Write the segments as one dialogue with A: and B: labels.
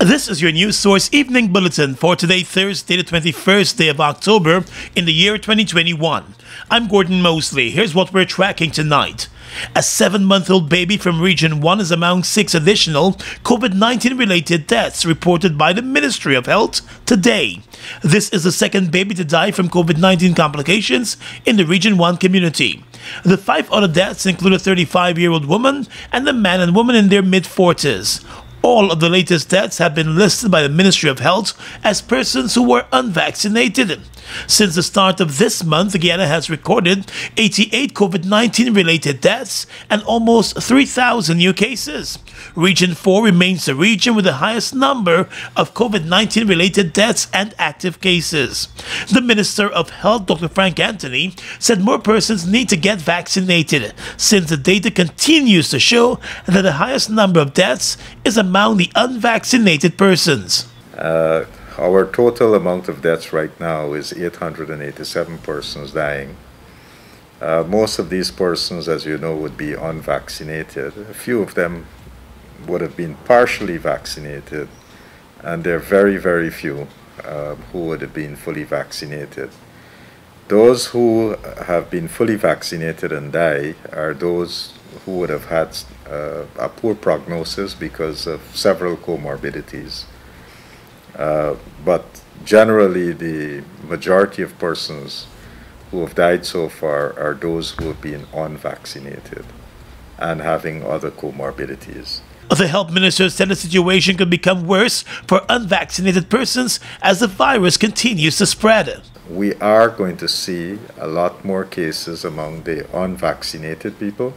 A: This is your news source evening bulletin for today, Thursday, the 21st day of October in the year 2021. I'm Gordon Mosley. Here's what we're tracking tonight. A 7-month-old baby from Region 1 is among 6 additional COVID-19 related deaths reported by the Ministry of Health today. This is the second baby to die from COVID-19 complications in the Region 1 community. The 5 other deaths include a 35-year-old woman and a man and woman in their mid-40s. All of the latest deaths have been listed by the Ministry of Health as persons who were unvaccinated. Since the start of this month, Guyana has recorded 88 COVID-19 related deaths and almost 3,000 new cases. Region 4 remains the region with the highest number of COVID-19 related deaths and active cases. The Minister of Health, Dr. Frank Anthony, said more persons need to get vaccinated, since the data continues to show that the highest number of deaths is among the unvaccinated persons.
B: Our total amount of deaths right now is 887 persons dying. Most of these persons, as you know, would be unvaccinated. A few of them would have been partially vaccinated, and there are very, very few who would have been fully vaccinated. Those who have been fully vaccinated and die are those who would have had a poor prognosis because of several comorbidities. But generally, the majority of persons who have died so far are those who have been unvaccinated and having other comorbidities.
A: The health minister said the situation could become worse for unvaccinated persons as the virus continues to spread.
B: We are going to see a lot more cases among the unvaccinated people.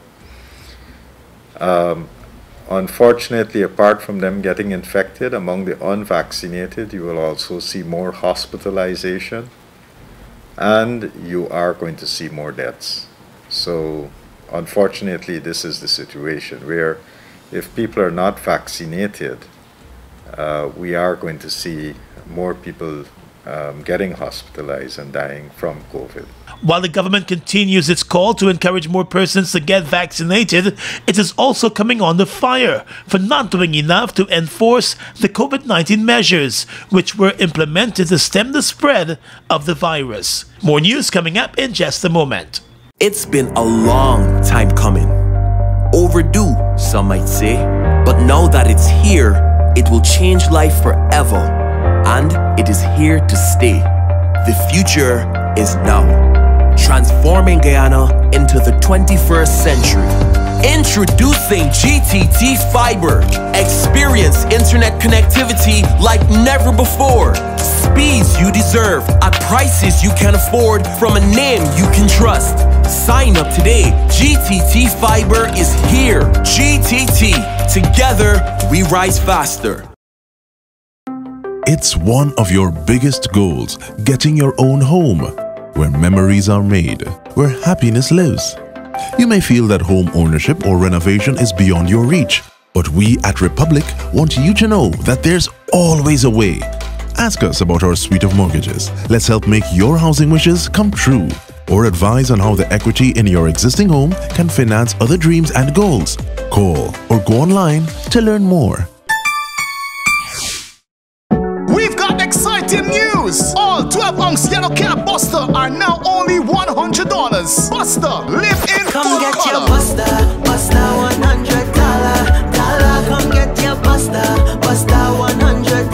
B: Unfortunately, apart from them getting infected, among the unvaccinated, you will also see more hospitalization, and you are going to see more deaths. So, unfortunately, this is the situation where if people are not vaccinated, we are going to see more people getting hospitalized and dying from COVID.
A: While the government continues its call to encourage more persons to get vaccinated, it is also coming under fire for not doing enough to enforce the COVID-19 measures which were implemented to stem the spread of the virus. More news coming up in just a moment.
C: It's been a long time coming. Overdue, some might say, but now that it's here, it will change life forever, and it is here to stay. The future is now, transforming Guyana into the 21st century. Introducing GTT Fiber. Experience internet connectivity like never before. Speeds you deserve at prices you can afford from a name you can trust. Sign up today. GTT Fiber is here. GTT. Together, we rise faster.
D: It's one of your biggest goals, getting your own home, where memories are made, where happiness lives. You may feel that home ownership or renovation is beyond your reach, but we at Republic want you to know that there's always a way. Ask us about our suite of mortgages. Let's help make your housing wishes come true, or advise on how the equity in your existing home can finance other dreams and goals. Call or go online to learn more.
E: Exciting news! All 12-ounce yellow cab Buster are now only $100. Buster, live in
F: come
E: full
F: get
E: color.
F: Your Buster, Buster $100. Come get your Buster, Buster $100.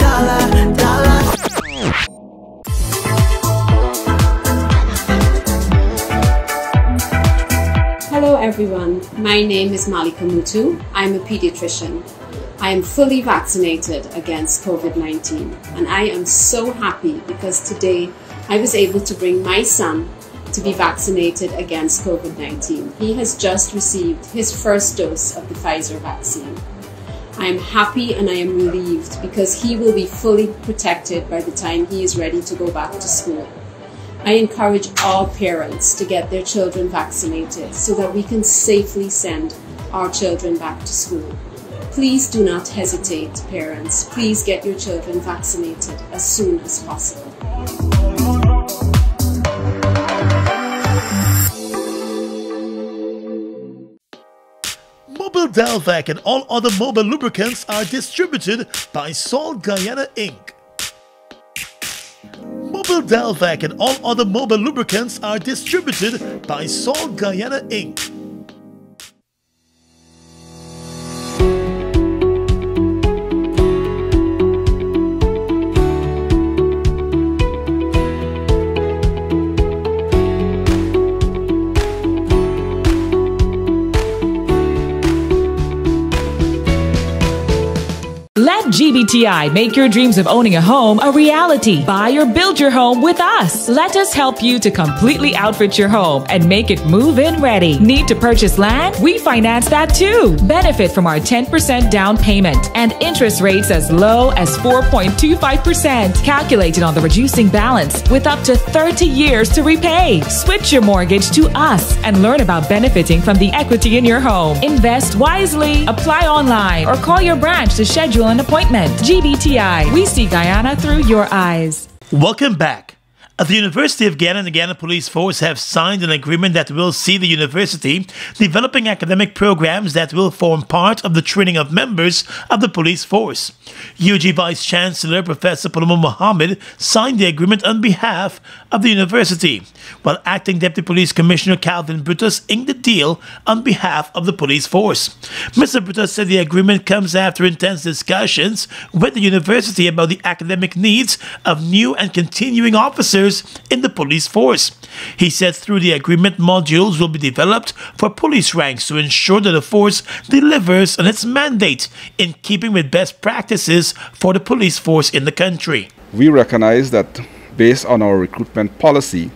G: Hello everyone, my name is Malika Mutu. I'm a pediatrician. I am fully vaccinated against COVID-19, and I am so happy because today I was able to bring my son to be vaccinated against COVID-19. He has just received his first dose of the Pfizer vaccine. I am happy and I am relieved because he will be fully protected by the time he is ready to go back to school. I encourage all parents to get their children vaccinated so that we can safely send our children back to school. Please do not hesitate, parents. Please get your children vaccinated as soon as possible.
A: Mobile Delvac and all other mobile lubricants are distributed by Salt Guyana Inc. Mobile Delvac and all other mobile lubricants are distributed by Salt Guyana Inc.
H: Let GBTI make your dreams of owning a home a reality. Buy or build your home with us. Let us help you to completely outfit your home and make it move-in ready. Need to purchase land? We finance that too. Benefit from our 10% down payment and interest rates as low as 4.25%. Calculated on the reducing balance with up to 30 years to repay. Switch your mortgage to us and learn about benefiting from the equity in your home. Invest wisely. Apply online or call your branch to schedule an appointment. GBTI, we see Guyana through your eyes.
A: Welcome back. At the University of Guyana and the Guyana Police Force have signed an agreement that will see the university developing academic programs that will form part of the training of members of the police force. UG Vice Chancellor Professor Paloma Mohammed signed the agreement on behalf of the university, while Acting Deputy Police Commissioner Calvin Brutus inked the deal on behalf of the police force. Mr. Brutus said the agreement comes after intense discussions with the university about the academic needs of new and continuing officers in the police force. He said through the agreement, modules will be developed for police ranks to ensure that the force delivers on its mandate in keeping with best practices for the police force in the country.
I: We recognize that based on our recruitment policy,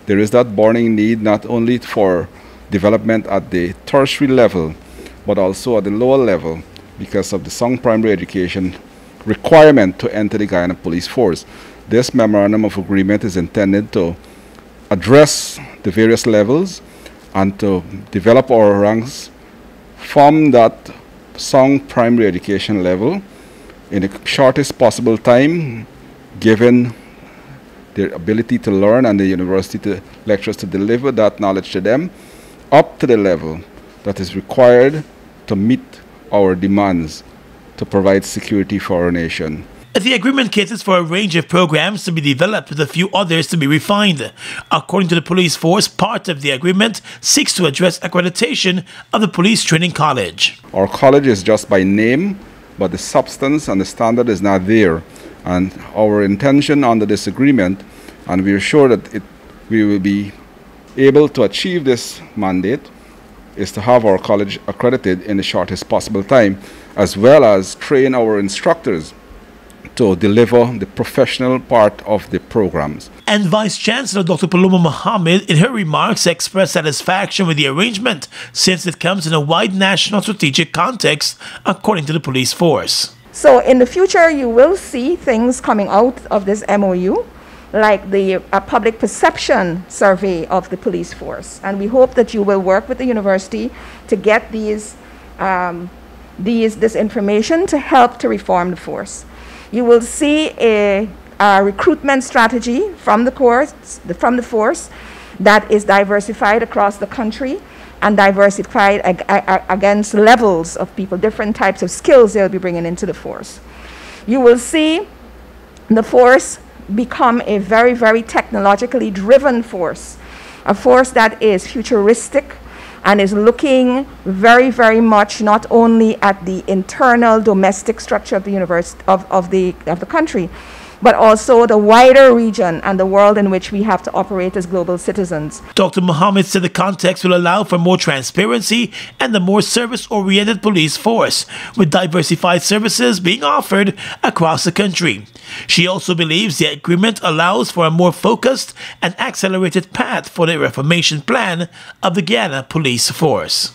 I: there is that burning need not only for development at the tertiary level, but also at the lower level because of the sound primary education requirement to enter the Guyana Police Force. This memorandum of agreement is intended to address the various levels and to develop our ranks from that sound primary education level in the shortest possible time, given their ability to learn and the university lecturers to deliver that knowledge to them, up to the level that is required to meet our demands to provide security for our nation.
A: The agreement caters for a range of programs to be developed with a few others to be refined. According to the police force, part of the agreement seeks to address accreditation of the police training college.
I: Our college is just by name, but the substance and the standard is not there. And our intention under this agreement, and we are sure that we will be able to achieve this mandate, is to have our college accredited in the shortest possible time, as well as train our instructors to deliver the professional part of the programs.
A: And Vice Chancellor Dr. Paloma Mohammed, in her remarks, expressed satisfaction with the arrangement since it comes in a wide national strategic context, according to the police force.
J: So in the future, you will see things coming out of this MOU, like the public perception survey of the police force. And we hope that you will work with the university to get this information to help to reform the force. You will see a recruitment strategy from the force that is diversified across the country and diversified against levels of people, different types of skills they'll be bringing into the force. You will see the force become a very, very technologically driven force, a force that is futuristic and is looking very, very much not only at the internal domestic structure of the university of the country, but also the wider region and the world in which we have to operate as global citizens.
A: Dr. Mohammed said the context will allow for more transparency and a more service-oriented police force, with diversified services being offered across the country. She also believes the agreement allows for a more focused and accelerated path for the reformation plan of the Guyana Police Force.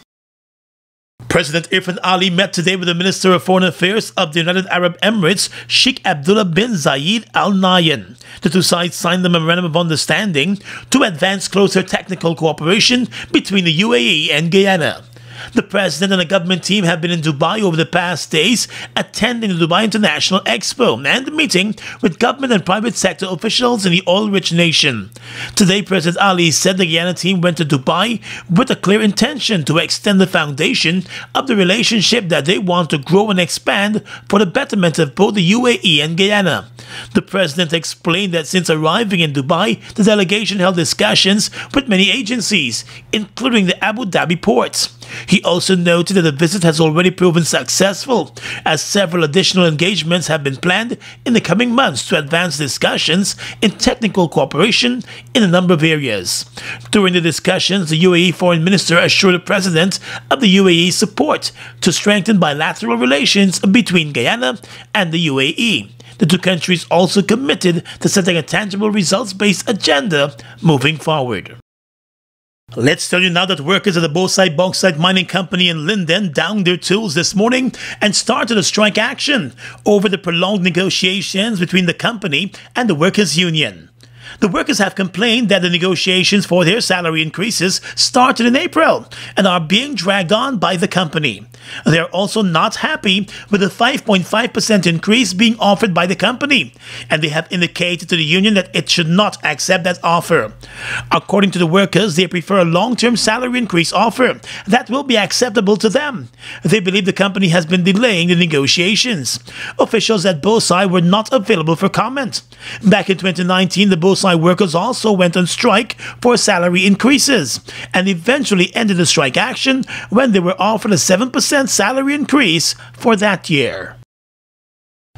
A: President Irfan Ali met today with the Minister of Foreign Affairs of the United Arab Emirates, Sheikh Abdullah bin Zayed Al Nahyan. The two sides signed the Memorandum of Understanding to advance closer technical cooperation between the UAE and Guyana. The president and the government team have been in Dubai over the past days, attending the Dubai International Expo and meeting with government and private sector officials in the oil-rich nation. Today, President Ali said the Guyana team went to Dubai with a clear intention to extend the foundation of the relationship that they want to grow and expand for the betterment of both the UAE and Guyana. The president explained that since arriving in Dubai, the delegation held discussions with many agencies, including the Abu Dhabi ports. He also noted that the visit has already proven successful, as several additional engagements have been planned in the coming months to advance discussions in technical cooperation in a number of areas. During the discussions, the UAE foreign minister assured the president of the UAE's support to strengthen bilateral relations between Guyana and the UAE. The two countries also committed to setting a tangible results-based agenda moving forward. Let's tell you now that workers at the Bauxite Bauxite Mining Company in Linden downed their tools this morning and started a strike action over the prolonged negotiations between the company and the workers' union. The workers have complained that the negotiations for their salary increases started in April and are being dragged on by the company. They are also not happy with the 5.5% increase being offered by the company, and they have indicated to the union that it should not accept that offer. According to the workers, they prefer a long-term salary increase offer that will be acceptable to them. They believe the company has been delaying the negotiations. Officials at Bauxite were not available for comment. Back in 2019, the Bauxite workers also went on strike for salary increases and eventually ended the strike action when they were offered a 7% salary increase for that year.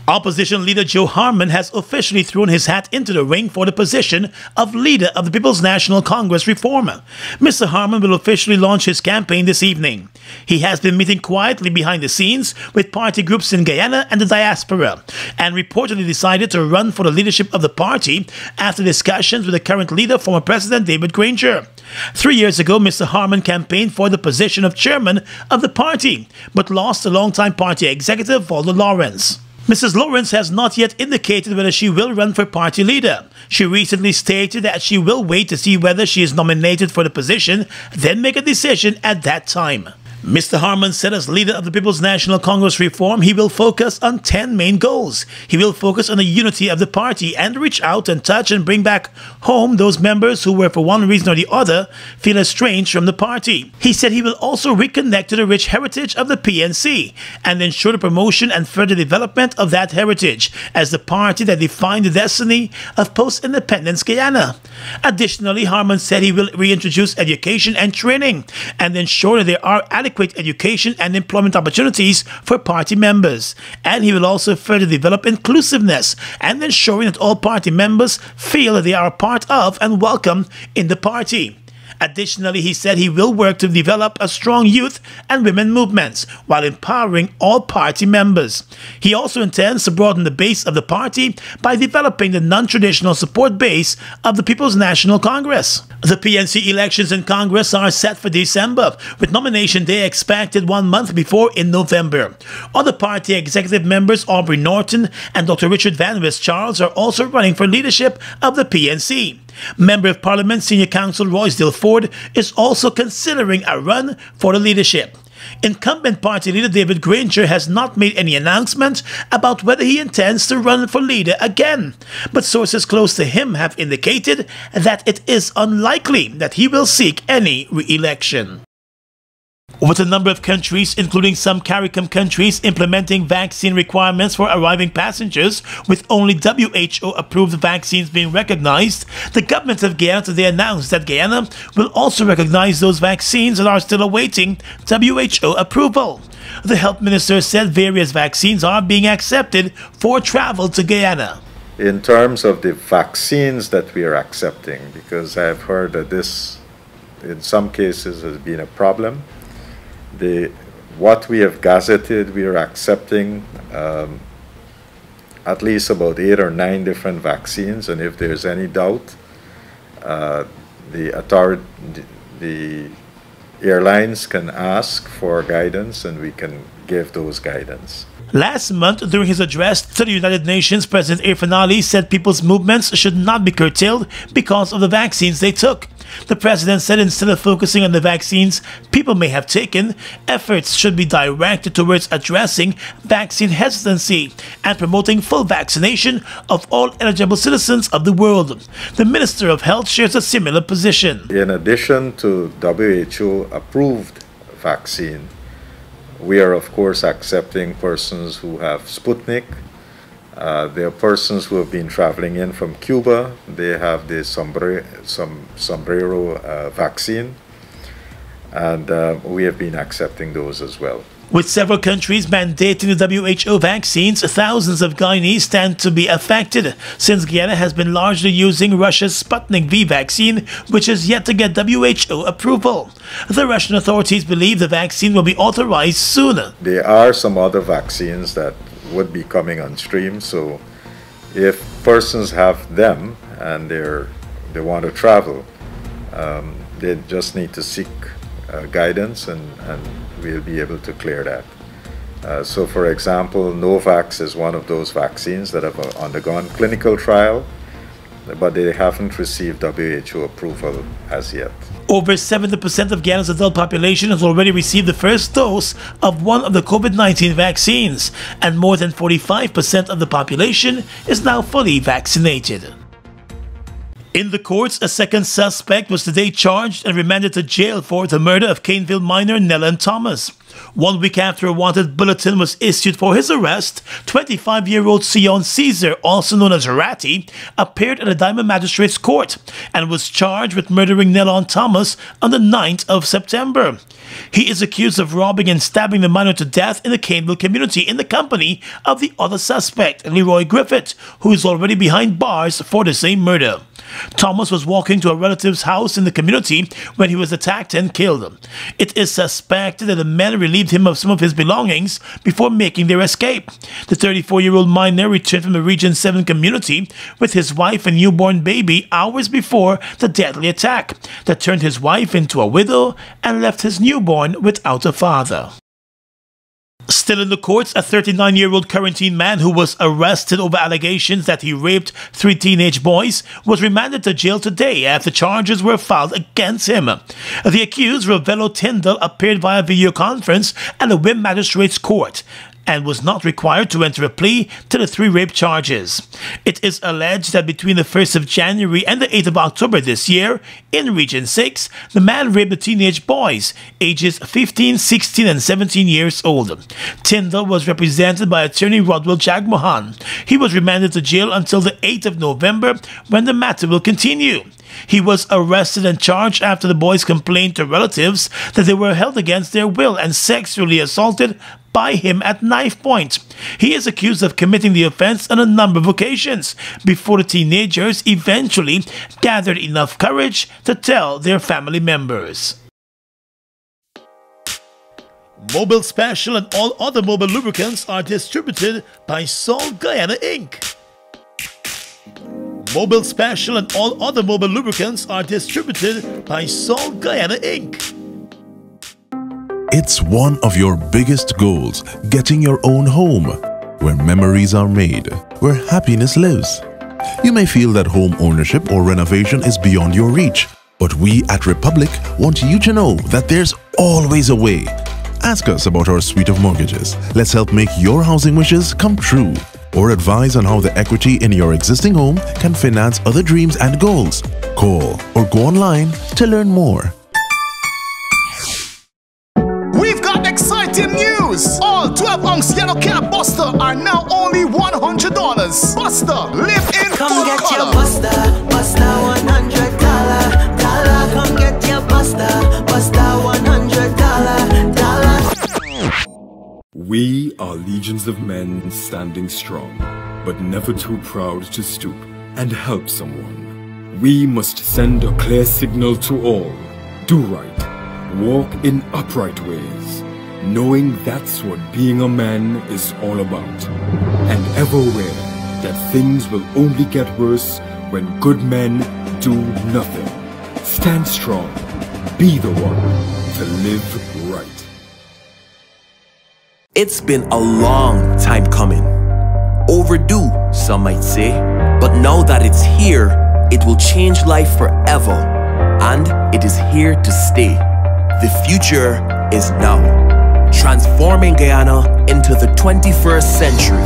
A: Opposition leader Joe Harmon has officially thrown his hat into the ring for the position of leader of the People's National Congress Reform. Mr. Harmon will officially launch his campaign this evening. He has been meeting quietly behind the scenes with party groups in Guyana and the diaspora, and reportedly decided to run for the leadership of the party after discussions with the current leader, former President David Granger. 3 years ago, Mr. Harmon campaigned for the position of chairman of the party, but lost to longtime party executive Walter Lawrence. Mrs. Lawrence has not yet indicated whether she will run for party leader. She recently stated that she will wait to see whether she is nominated for the position, then make a decision at that time. Mr. Harmon said as leader of the People's National Congress Reform, he will focus on 10 main goals. He will focus on the unity of the party and reach out and touch and bring back home those members who were, for one reason or the other, feel estranged from the party. He said he will also reconnect to the rich heritage of the PNC and ensure the promotion and further development of that heritage as the party that defined the destiny of post-independence Guyana. Additionally, Harmon said he will reintroduce education and training and ensure that there are adequate education and employment opportunities for party members. And he will also further develop inclusiveness and ensuring that all party members feel that they are a part of and welcome in the party. Additionally, he said he will work to develop a strong youth and women movements while empowering all party members. He also intends to broaden the base of the party by developing the non-traditional support base of the People's National Congress. The PNC elections in Congress are set for December, with nomination day expected 1 month before in November. Other party executive members Aubrey Norton and Dr. Richard Van West Charles are also running for leadership of the PNC. Member of Parliament Senior Counsel Roysdale Ford is also considering a run for the leadership. Incumbent party leader David Granger has not made any announcement about whether he intends to run for leader again, but sources close to him have indicated that it is unlikely that he will seek any re-election. With a number of countries, including some CARICOM countries, implementing vaccine requirements for arriving passengers with only WHO-approved vaccines being recognized, the government of Guyana today announced that Guyana will also recognize those vaccines that are still awaiting WHO approval. The health minister said various vaccines are being accepted for travel to Guyana.
B: In terms of the vaccines that we are accepting, because I've heard that this, in some cases, has been a problem, what we have gazetted, we are accepting at least about 8 or 9 different vaccines, and if there's any doubt, the airlines can ask for guidance and we can give those guidance.
A: Last month, during his address to the United Nations, President Irfan Ali said people's movements should not be curtailed because of the vaccines they took. The president said instead of focusing on the vaccines people may have taken, efforts should be directed towards addressing vaccine hesitancy and promoting full vaccination of all eligible citizens of the world. The Minister of Health shares a similar position.
B: In addition to WHO approved vaccine, we are of course accepting persons who have Sputnik. There are persons who have been traveling in from Cuba. They have the sombrero vaccine, and we have been accepting those as well.
A: With several countries mandating the WHO vaccines, thousands of Guyanese stand to be affected, since Guyana has been largely using Russia's Sputnik V vaccine, which is yet to get WHO approval. The Russian authorities believe the vaccine will be authorized soon.
B: There are some other vaccines that would be coming on stream, so if persons have them and they want to travel, they just need to seek guidance, and we'll be able to clear that. So for example, Novax is one of those vaccines that have undergone clinical trial, but they haven't received WHO approval as yet.
A: Over 70% of Guyana's adult population has already received the first dose of one of the COVID-19 vaccines, and more than 45% of the population is now fully vaccinated. In the courts, a second suspect was today charged and remanded to jail for the murder of Caneville miner Nellan Thomas. 1 week after a wanted bulletin was issued for his arrest, 25-year-old Sion Caesar, also known as Ratty, appeared at a Diamond Magistrates Court and was charged with murdering Nellan Thomas on the 9th of September. He is accused of robbing and stabbing the miner to death in the Caneville community in the company of the other suspect, Leroy Griffith, who is already behind bars for the same murder. Thomas was walking to a relative's house in the community when he was attacked and killed. It is suspected that the men relieved him of some of his belongings before making their escape. The 34-year-old miner returned from the Region 7 community with his wife and newborn baby hours before the deadly attack that turned his wife into a widow and left his newborn without a father. Still in the courts, a 39-year-old quarantine man who was arrested over allegations that he raped 3 teenage boys was remanded to jail today after charges were filed against him. The accused, Ravello Tyndall, appeared via video conference at the Wim Magistrates Court and was not required to enter a plea to the 3 rape charges. It is alleged that between the 1st of January and the 8th of October this year, in Region 6, the man raped the teenage boys, ages 15, 16 and 17 years old. Tyndall was represented by attorney Rodwell Jagmohan. He was remanded to jail until the 8th of November, when the matter will continue. He was arrested and charged after the boys complained to relatives that they were held against their will and sexually assaulted by him at knife point. He is accused of committing the offense on a number of occasions before the teenagers eventually gathered enough courage to tell their family members. Mobile Special and all other mobile lubricants are distributed by Sol Guyana Inc. Mobile Special and all other mobile lubricants are distributed by Sol Guyana Inc.
D: It's one of your biggest goals, getting your own home, where memories are made, where happiness lives. You may feel that home ownership or renovation is beyond your reach, but we at Republic want you to know that there's always a way. Ask us about our suite of mortgages. Let's help make your housing wishes come true. Or advise on how the equity in your existing home can finance other dreams and goals. Call or go online to learn more.
E: We've got exciting news! All 12-ounce yellow cab Buster are now only $100. Buster, live in
F: Come
E: full
F: get
E: color.
F: your Buster, Buster $100. Come get your Buster, Buster $100.
K: We are legions of men standing strong, but never too proud to stoop and help someone. We must send a clear signal to all. Do right, walk in upright ways, knowing that's what being a man is all about. And ever aware that things will only get worse when good men do nothing. Stand strong, be the one to live right.
C: It's been a long time coming. Overdue, some might say. But now that it's here, it will change life forever. and it is here to stay. The future is now, transforming Guyana into the 21st century.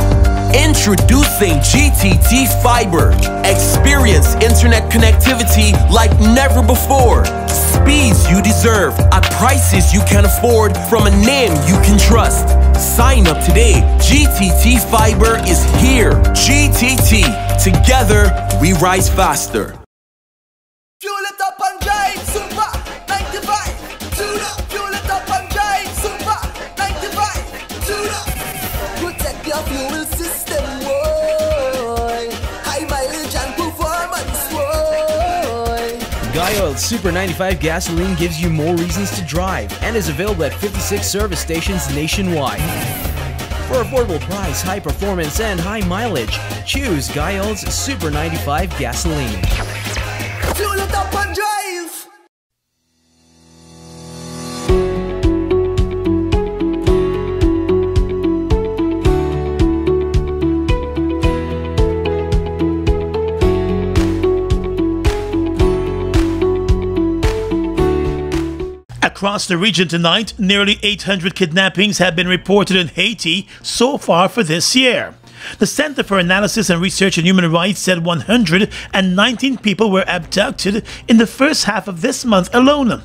C: Introducing GTT Fiber. Experience internet connectivity like never before. Speeds you deserve at prices you can afford from a name you can trust. Sign up today. GTT Fiber is here. GTT. Together, we rise faster.
F: Fuel it up and drive, super 95 to the. Fuel it up and drive, super 95 to the. Protect your fuel system, boy. High mileage and performance, boy.
L: Guy Oil Super 95 gasoline gives you more reasons to drive and is available at 56 service stations nationwide. For affordable price, high performance, and high mileage, choose Guy Oil's Super 95 gasoline.
F: Fuel it up and drive.
A: Across the region tonight, nearly 800 kidnappings have been reported in Haiti so far for this year. The Center for Analysis and Research in Human Rights said 119 people were abducted in the first half of this month alone.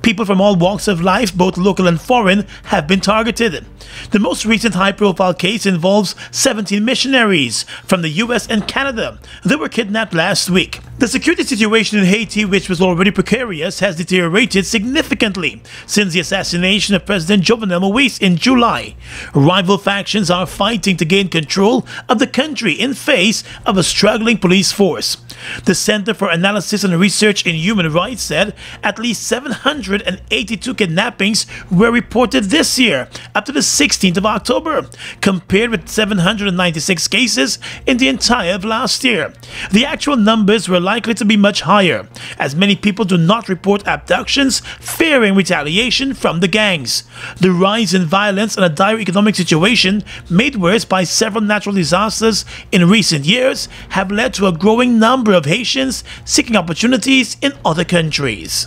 A: People from all walks of life, both local and foreign, have been targeted. The most recent high-profile case involves 17 missionaries from the US and Canada. They were kidnapped last week. The security situation in Haiti, which was already precarious, has deteriorated significantly since the assassination of President Jovenel Moïse in July. Rival factions are fighting to gain control of the country in face of a struggling police force. The Center for Analysis and Research in Human Rights said at least 782 kidnappings were reported this year, up to the 16th of October, compared with 796 cases in the entire of last year. The actual numbers were likely to be much higher, as many people do not report abductions, fearing retaliation from the gangs. The rise in violence and a dire economic situation, made worse by several natural disasters in recent years, have led to a growing number of Haitians seeking opportunities in other countries.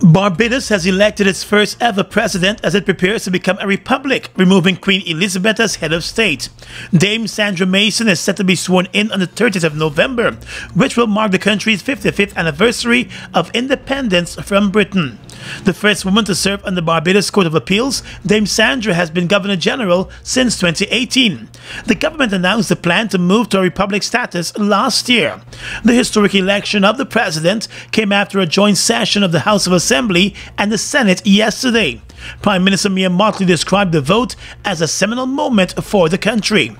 A: Barbados has elected its first ever president as it prepares to become a republic, removing Queen Elizabeth as head of state. Dame Sandra Mason is set to be sworn in on the 30th of November, which will mark the country's 55th anniversary of independence from Britain. The first woman to serve on the Barbados Court of Appeals, Dame Sandra has been Governor General since 2018. The government announced the plan to move to a republic status last year. The historic election of the president came after a joint session of the House of Assembly and the Senate yesterday. Prime Minister Mia Mottley described the vote as a seminal moment for the country.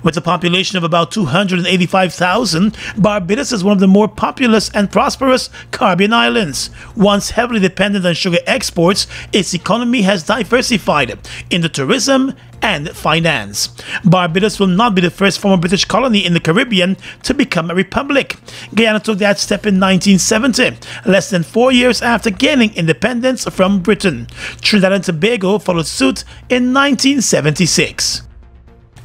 A: With a population of about 285,000, Barbados is one of the more populous and prosperous Caribbean islands. Once heavily dependent on sugar exports, its economy has diversified into tourism and finance. Barbados will not be the first former British colony in the Caribbean to become a republic. Guyana took that step in 1970, less than 4 years after gaining independence from Britain. Trinidad and Tobago followed suit in 1976.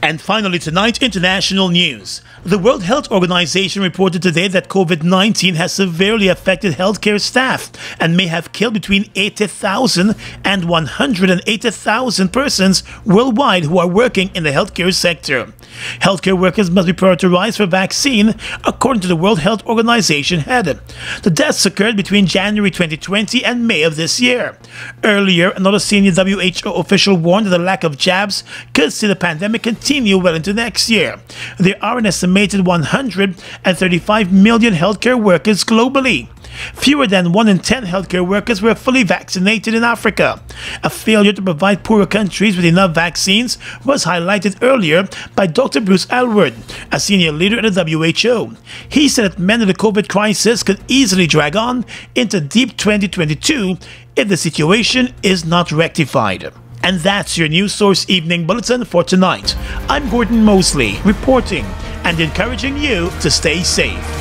A: And finally tonight, international news. The World Health Organization reported today that COVID-19 has severely affected healthcare staff and may have killed between 80,000 and 180,000 persons worldwide who are working in the healthcare sector. Healthcare workers must be prioritized for vaccine, according to the World Health Organization head. The deaths occurred between January 2020 and May of this year. Earlier, another senior WHO official warned that the lack of jabs could see the pandemic continue well into next year. There are an estimated 135 million healthcare workers globally. Fewer than 1 in 10 healthcare workers were fully vaccinated in Africa. A failure to provide poorer countries with enough vaccines was highlighted earlier by Dr. Bruce Aylward, a senior leader at the WHO. He said that many of the COVID crisis could easily drag on into deep 2022 if the situation is not rectified. And that's your News Source Evening Bulletin for tonight. I'm Gordon Mosley, reporting and encouraging you to stay safe.